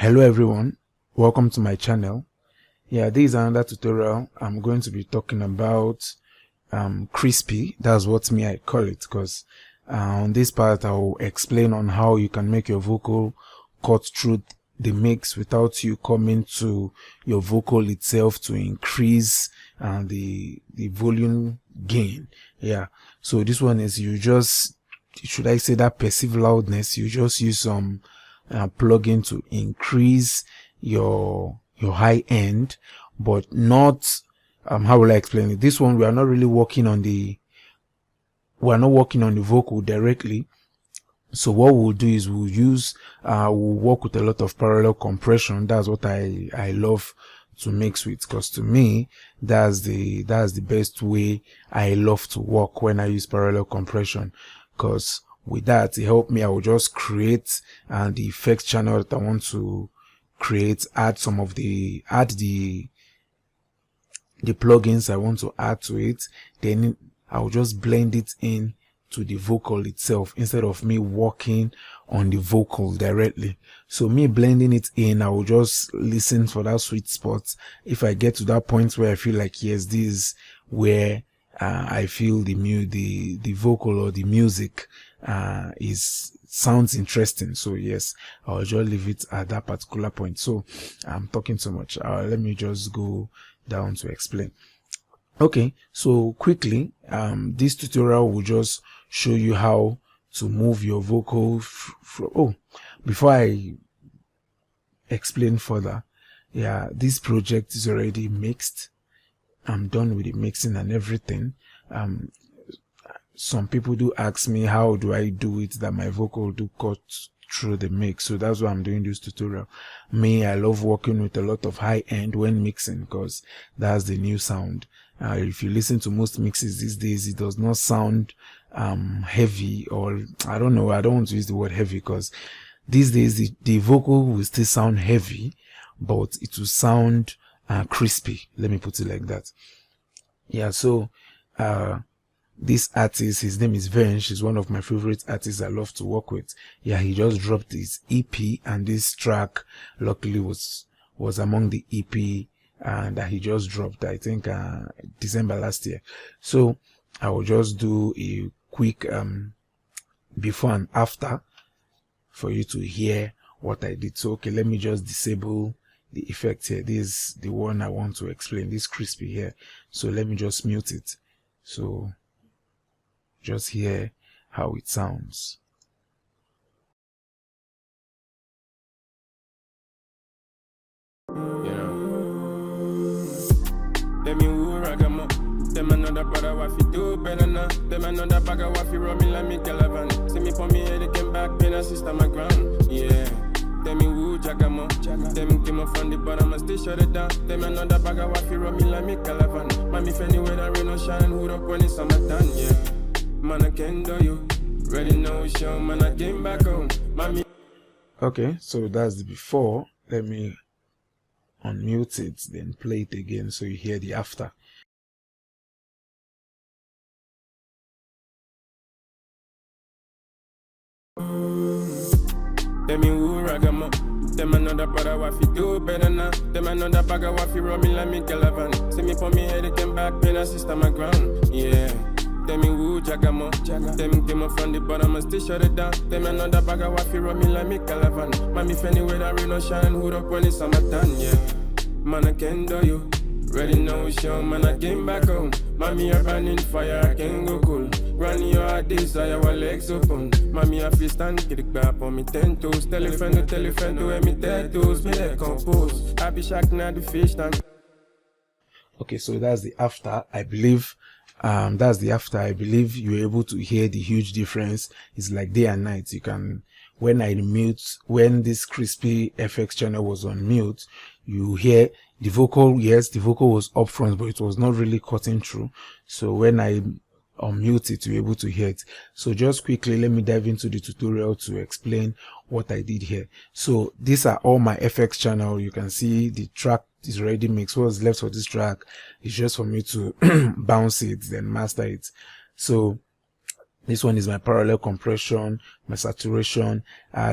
Hello everyone, welcome to my channel. This is another tutorial. I'm going to be talking about crispy. That's what I call it, because on this part I'll explain on how you can make your vocal cut through the mix without you coming to your vocal itself to increase the volume gain. So this one is, you just, should I say, that perceived loudness, you just use some plugin to increase your high end, but not how will I explain it? This one, we are not really working on the vocal directly. So what we'll do is we'll work with a lot of parallel compression. That's what I love to mix with, because to me that's the best way I love to work when I use parallel compression, because with that, it helped me. I will just create the effects channel that I want to create, add the plugins I want to add to it, then I will just blend it in to the vocal itself instead of me working on the vocal directly. So me blending it in, I will just listen for that sweet spot. If I get to that point where I feel like, yes, this is where I feel the vocal or the music sounds interesting, so yes, I'll just leave it at that particular point. So I'm talking so much. Let me just go down to explain. Okay, so quickly, this tutorial will just show you how to move your vocal before I explain further, this project is already mixed. I'm done with the mixing and everything. Some people do ask me, how do I do it that my vocal do cut through the mix? So that's why I'm doing this tutorial. I love working with a lot of high end when mixing, because that's the new sound. If you listen to most mixes these days, it does not sound heavy, or I don't know, I don't want to use the word heavy, because these days the vocal will still sound heavy, but it will sound crispy. Let me put it like that. So this artist, his name is Vench, is one of my favorite artists I love to work with. He just dropped his EP, and this track luckily was among the EP that he just dropped, I think December last year. So I will just do a quick before and after for you to hear what I did. So okay, let me just disable the effect here. This is the one I want to explain, this crispy here. So let me just mute it, so just hear how it sounds. Them another brother what fi do better now. Them another bagger what fi run me like me calavan. See me for me head they came back pin a system my ground. Them me woo jagamo. Them came up from the bottom and still shut it down. Them another bagger what fi run me like me calavan. Man if anywhere that rain no shine, hood up when it's summertime. Man I can do you. Ready now show man I came back home. Mommy. Okay, so that's the before. Let me unmute it, then play it again so you hear the after. Them me woo ragamo. Them another brother what fi do better now. Them another bagger what fi run me like me calavan. See me for me head they came back pin a system my ground. Them me woo jagamo. Them came up from the bottom and still shut it down. Them another bagger what fi run me like me calavan. Man if anywhere that rain no shine, hood up when it's summertime. Man I can do you. Ready now show man I came back home. Mommy are burning fire, I can go cool. Granny your desire, our legs open. Mommy I feel stand, get it back on me 10 toes. Tell a friend to wear me dead toes. Me they compose. I be shocked now the fish tank. Okay, so that's the after. I believe I believe you're able to hear the huge difference. It's like day and night. You can, when this crispy FX channel was on mute, you hear the vocal. Yes, the vocal was up front, but it was not really cutting through. So when I unmute it, you're able to hear it. So just quickly, let me dive into the tutorial to explain what I did here. So these are all my FX channel. You can see the track is already mixed. What's left for this track is just for me to bounce it, then master it. So This one is my parallel compression, my saturation.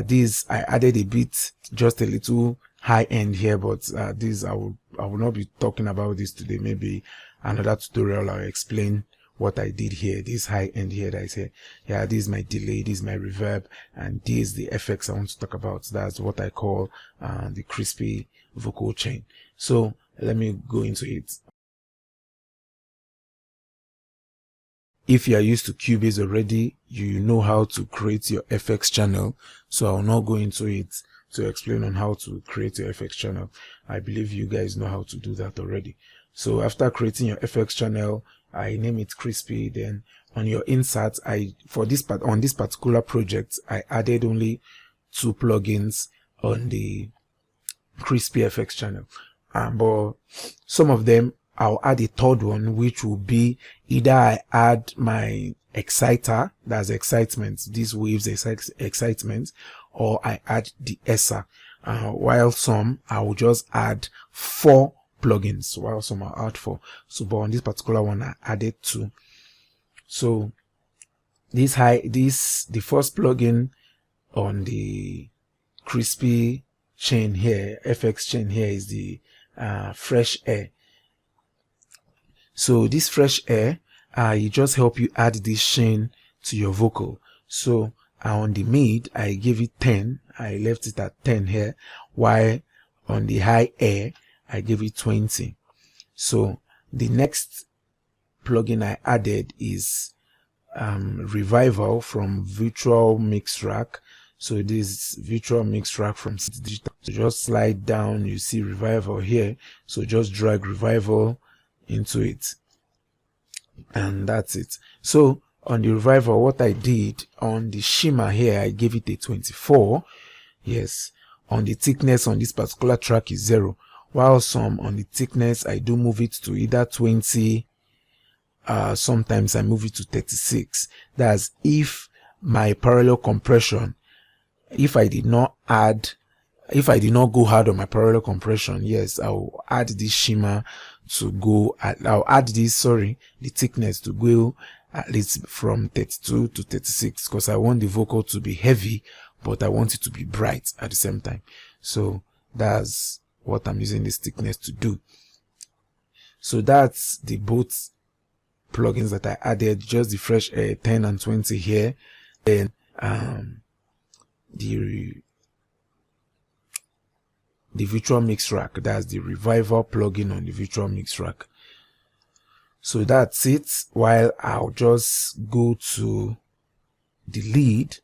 This I added a bit, just a little high end here, but this I will not be talking about this today. Maybe another tutorial I'll explain what I did here. This high end here that I say, yeah, this is my delay, this is my reverb, and this is the effects I want to talk about. That's what I call the crispy vocal chain. So let me go into it. If you are used to Cubase already, you know how to create your FX channel. So I will not go into it to explain on how to create your FX channel. I believe you guys know how to do that already. So after creating your FX channel, I name it crispy. Then on your insert, on this particular project, I added only 2 plugins on the crispy FX channel. But some of them I'll add a third one, which will be either I add my exciter, that's excitement, these waves excitement, or I add the ESSA. While some I will just add 4 plugins, while some I'll add 4. So but on this particular one I added 2. So the first plugin on the crispy chain here, FX chain here, is the fresh air. So this fresh air, it just help you add this sheen to your vocal. So on the mid, I gave it 10. I left it at 10 here, while on the high air, I gave it 20. So the next plugin I added is Revival from Virtual Mix Rack. So this Virtual Mix Rack from Digital. So just slide down, you see Revival here. So just drag Revival into it, and that's it. So on the Revival, what I did on the shimmer here, I gave it a 24. Yes, on the thickness on this particular track is 0, while some on the thickness I do move it to either 20, sometimes I move it to 36. That's if my parallel compression, if I did not go hard on my parallel compression, yes, I'll add this shimmer to go I'll add the thickness to go at least from 32 to 36, because I want the vocal to be heavy, but I want it to be bright at the same time. So that's what I'm using this thickness to do. So that's the both plugins that I added, just the fresh air 10 and 20 here. Then the Virtual Mix Rack, that's the Revival plugin on the Virtual Mix Rack. So that's it. While I'll just go to the lead,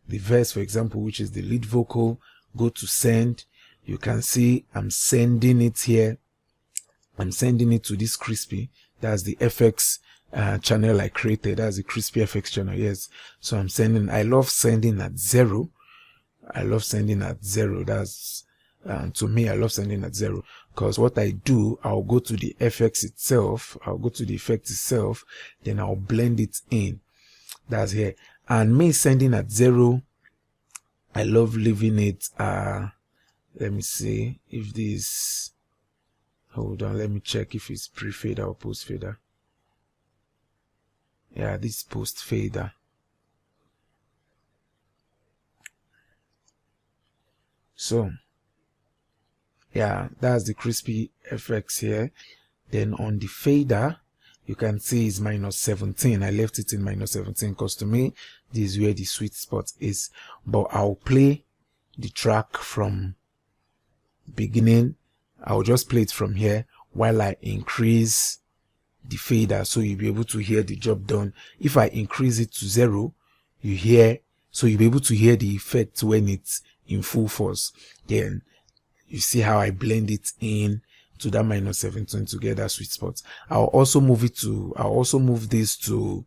the verse for example, which is the lead vocal, go to send. You can see I'm sending it here. I'm sending it to this crispy, that's the FX channel I created. That's the crispy FX channel. Yes, so I'm sending, I love sending at 0. I love sending at 0. That's to me, I love sending at 0, because what I do, I'll go to the FX itself, I'll go to the effect itself, then I'll blend it in. That's here. And me sending at 0, I love leaving it. Let me see if this, hold on, let me check if it's pre-fader or post-fader. Yeah, this post-fader. So yeah, that's the crispy FX here. Then on the fader, you can see it's -17. I left it in -17 because to me this is where the sweet spot is. But I'll play the track from beginning. I'll just play it from here while I increase the fader, so you'll be able to hear the job done. If I increase it to 0, you hear, so you'll be able to hear the effect when it's in full force. Then you see how I blend it in to that -17 to get that sweet spot. I'll also move this to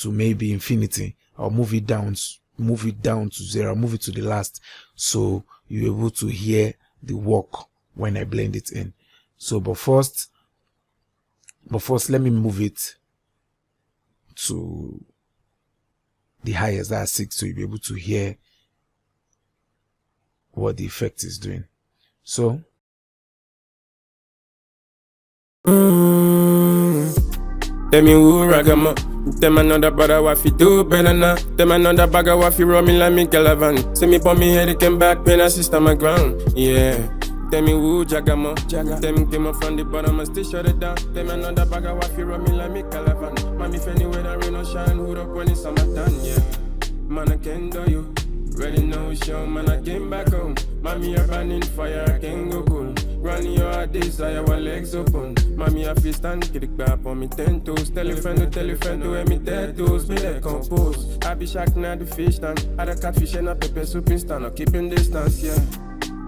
maybe infinity. I'll move it down to 0. I'll move it to the last, so you're able to hear the work when I blend it in. So but first let me move it to the highest, that's 6, so you'll be able to hear what the effect is doing. So Tell me who ragama, Them another brother what fi do better now. Them another bagger what fi roll me like me caravan. See me pon me head it came back pain a system my ground. Yeah. Tell me who Jagamo. Tell me came up from the bottom and still shut it down. Tell me another bagger what fi roll me like me caravan. Man if anywhere that rain or shine, hood up when it's summertime. Yeah. Man I can't do you. Ready no show, man I came back home. Mommy you're burning fire, I can't go cool. Granny your desire, our legs open. Mommy I feel stand, get it back on me 10 toes. Tell a friend to wear me dead toes. Me let compose. I be shocked now the fish tank. Had a catfish and a pepper soup in stand. I'm keeping distance, yeah.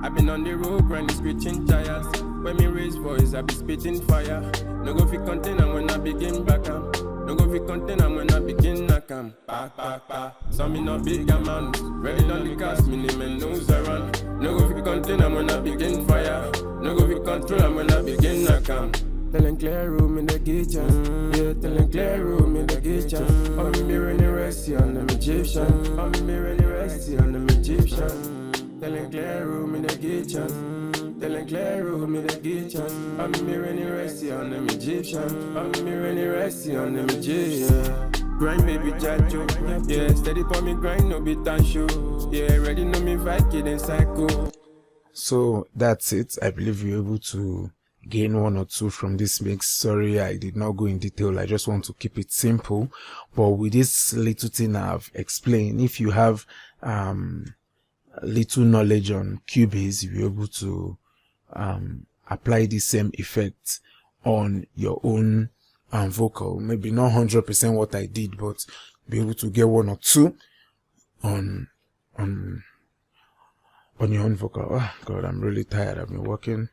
I've been on the road, grinding, screeching tires. When me raise voice, I be spitting fire. No go fi container when I begin back am. No go fi container when I begin knock am. Pa pa pa. Some me no big man. Ready on the cast, me name and nose around. No go fi container when I begin fire. No go fi control am when I begin knock am. Telling clear room in the kitchen. Yeah, telling clear room in the kitchen. I'm me really resty on the Egyptian. I'm me really resty on the Egyptian. Telling clear room in the kitchen. Telling clear room in the kitchen. I'm me really resty on the Egyptian. I'm me really resty on the Egyptian. Grind baby jajo. Yeah, steady for me grind no be tan show. Yeah, ready no me Viking and psycho. So that's it. I believe you're able to gain one or two from this mix. Sorry I did not go in detail. I just want to keep it simple. But with this little thing I've explained, if you have little knowledge on Cubase, you'll be able to apply the same effect on your own vocal. Maybe not 100% what I did, but be able to get one or two on your own vocal. Oh God, I'm really tired. I've been working.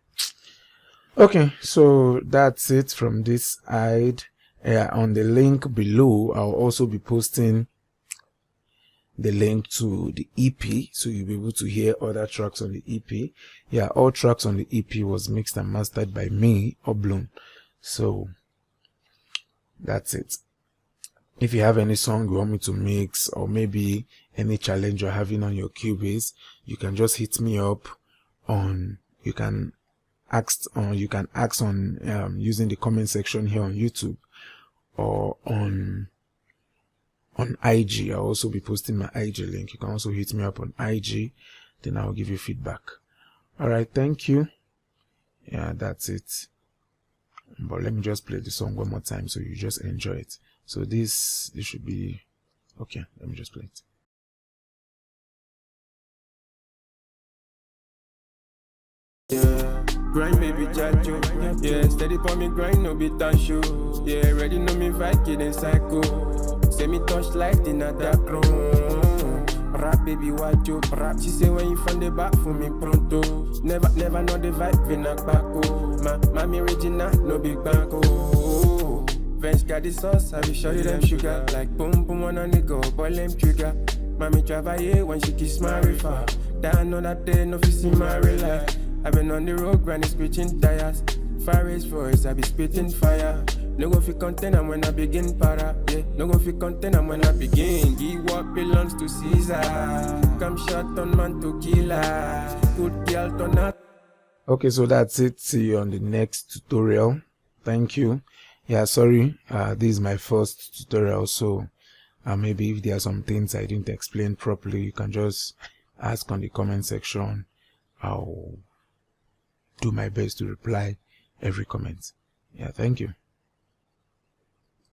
Okay, so that's it from this side. On the link below, I'll also be posting the link to the EP, so you'll be able to hear other tracks on the EP. Yeah, all tracks on the EP was mixed and mastered by me, Oblon. So that's it. If you have any song you want me to mix, or maybe any challenge you're having on your Cubase, you can just hit me up on, you can ask on using the comment section here on YouTube, or on IG. I'll also be posting my IG link. You can also hit me up on IG, then I'll give you feedback. All right, thank you. Yeah, that's it. But let me just play the song one more time so you just enjoy it. So this should be okay. Let me just play it. Yeah, grind baby jajo. Yeah, steady for me grind no be tan show. Yeah, ready no me Viking and psycho. Say me touch light in a dark room. Rap baby watch you rap. She say when you from the back for me pronto. Never know the vibe in a backo. Mommy Regina no big banko. French got the sauce, I be show you them sugar. Like boom boom on a nigga, boil them trigger. Mommy travailler when she kiss my river. Down on that day, no fi see my real life. I've been on the road, grinding, screeching tires. Fire is voice, I be spitting fire. No go fi container when I begin para. Yeah, no go fi container when I begin. Give what belongs to Caesar. Come shot on man to killer. Good girl turn up. Okay, so that's it. See you on the next tutorial. Thank you. Yeah, sorry. This is my first tutorial, so maybe if there are some things I didn't explain properly, you can just ask on the comment section. I'll do my best to reply every comment. Yeah, thank you.